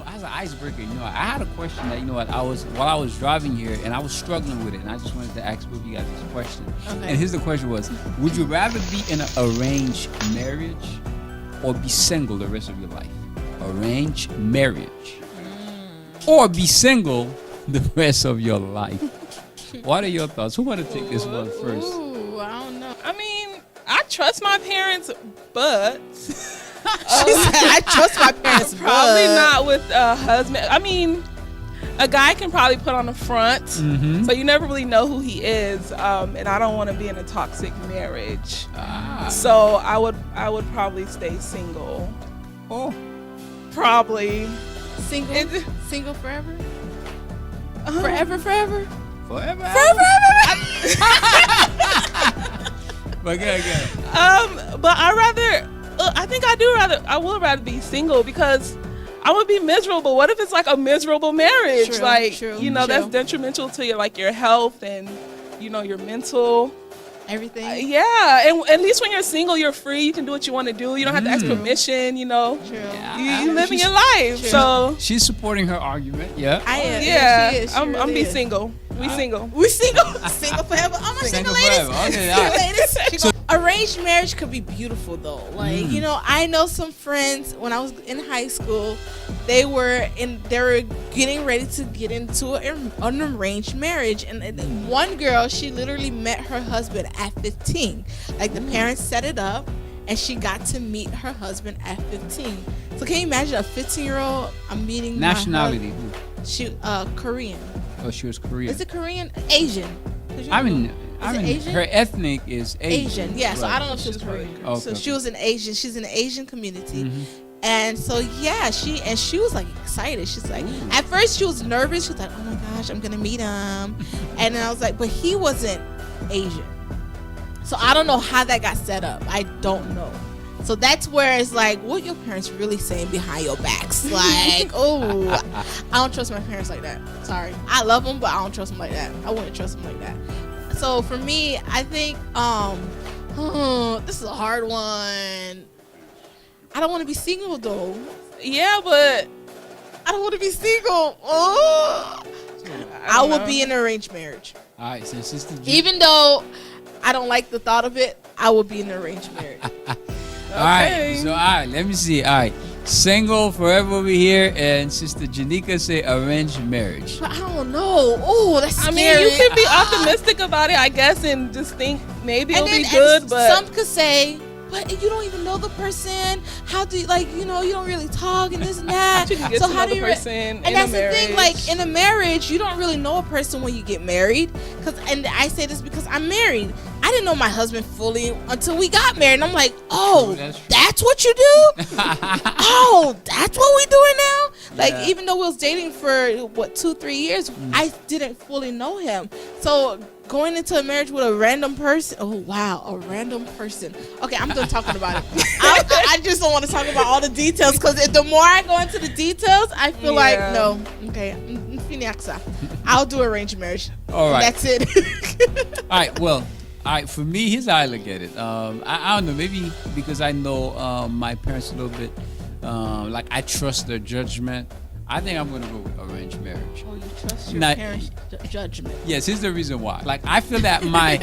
As an icebreaker, I had a question that while I was driving here, and I was struggling with it, and I just wanted to ask both of you guys this question. Okay. And here's the question: would you rather be in an arranged marriage or be single the rest of your life? Arranged marriage, or be single the rest of your life? What are your thoughts? Who want to take this one first? Ooh, I don't know. I mean, I trust my parents, but She said, I trust my parents, probably but not with a husband. I mean, a guy can probably put on a front, so you never really know who he is. And I don't want to be in a toxic marriage, so I would probably stay single. Oh, Probably single forever? Forever. forever. But good. But I would rather be single because I would be miserable. What if it's like a miserable marriage? True. That's detrimental to your health and your mental. Everything. Yeah, and at least when you're single, you're free. You can do what you want to do. You don't have to ask permission. True. You living your life. True. So She's supporting her argument. Yeah. I am. yeah, She is. She I'm really be is. single. We single. We single. Single forever. Oh my single ladies. forever. Okay, Single all right. ladies. Arranged marriage could be beautiful though. Like, I know some friends when I was in high school, they were getting ready to get into an arranged marriage. And one girl, she literally met her husband at 15. Like the parents set it up and she got to meet her husband at 15. So can you imagine a 15-year-old meeting Nationality. She Korean. Oh, she was Korean. Is it Korean? Asian. Asian? Her ethnic is Asian. Yeah, so Right. I don't know if she was Korean. Okay. So she was an Asian. She's in the Asian community. And so yeah, she was like excited. She's like, at first she was nervous. She was like, oh my gosh, I'm gonna meet him. And then I was like, but he wasn't Asian. So I don't know how that got set up. I don't know. So that's where it's like, what your parents really saying behind your backs? Like, oh, I don't trust my parents like that. Sorry, I love them, but I don't trust them like that. I wouldn't trust them like that. So for me, I think this is a hard one. I don't want to be single though. Yeah, but I don't want to be single. Oh, I would be in an arranged marriage. All right, so Sister G. Even though I don't like the thought of it, I would be in an arranged marriage. All right, so let me see. All right, single forever over here, and Sister Janika say arranged marriage. But I don't know. Oh, that's scary. I mean, you could be optimistic about it, I guess, and just think maybe it'll be good. But some could say, but you don't even know the person. How do you you don't really talk and this and that. you can get so to how know do the you? person And in that's a the thing. marriage. Like in a marriage, you don't really know a person when you get married. And I say this because I'm married. I didn't know my husband fully until we got married. And I'm like, oh, that's what you do? Oh, that's what we doing now? Like, even though we was dating for, 2-3 years, I didn't fully know him. So going into a marriage with a random person, oh, wow, a random person. Okay, I'm done talking about it. I just don't want to talk about all the details because the more I go into the details, I feel like, no, okay, I'll do arranged marriage. All right. That's it. All right, well. All right, for me, here's how I look at it. I don't know, maybe because I know my parents a little bit, like I trust their judgment. I think I'm going to go with arranged marriage. Oh, you trust your parents' judgment? Yes, here's the reason why. Like I feel that my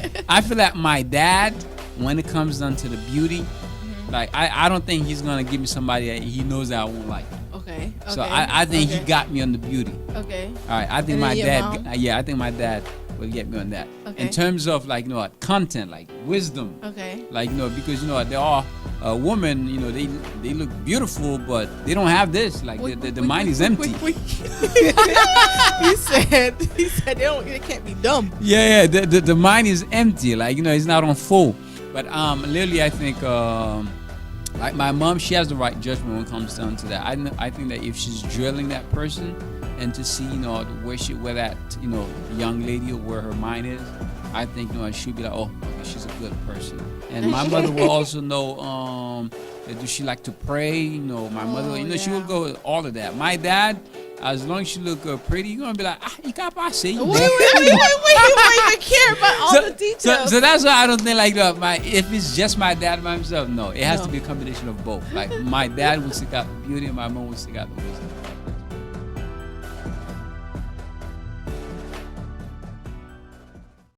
dad, when it comes down to the beauty, like I don't think he's going to give me somebody that he knows that I won't like. Okay. So I think he got me on the beauty. Okay. All right, I think my dad. I think my dad will get me on that. Okay. In terms of content, like wisdom. Okay. Like because there are women, they look beautiful, but they don't have this. Like the mind is empty. He said they can't be dumb. Yeah. The mind is empty. Like it's not on full. But literally, I think like my mom, she has the right judgment when it comes down to that. I think that if she's drilling that person, and to see where that young lady or where her mind is, I think she'll be like, oh, okay, she's a good person. And my mother will also know, does she like to pray? My mother, she will go with all of that. My dad, as long as she look pretty, you're gonna be like, you got to say. Wait, you don't even care about all the details. So that's why I don't think if it's just my dad by himself, no, it has to be a combination of both. Like my dad will stick out the beauty, and my mom will stick out the wisdom.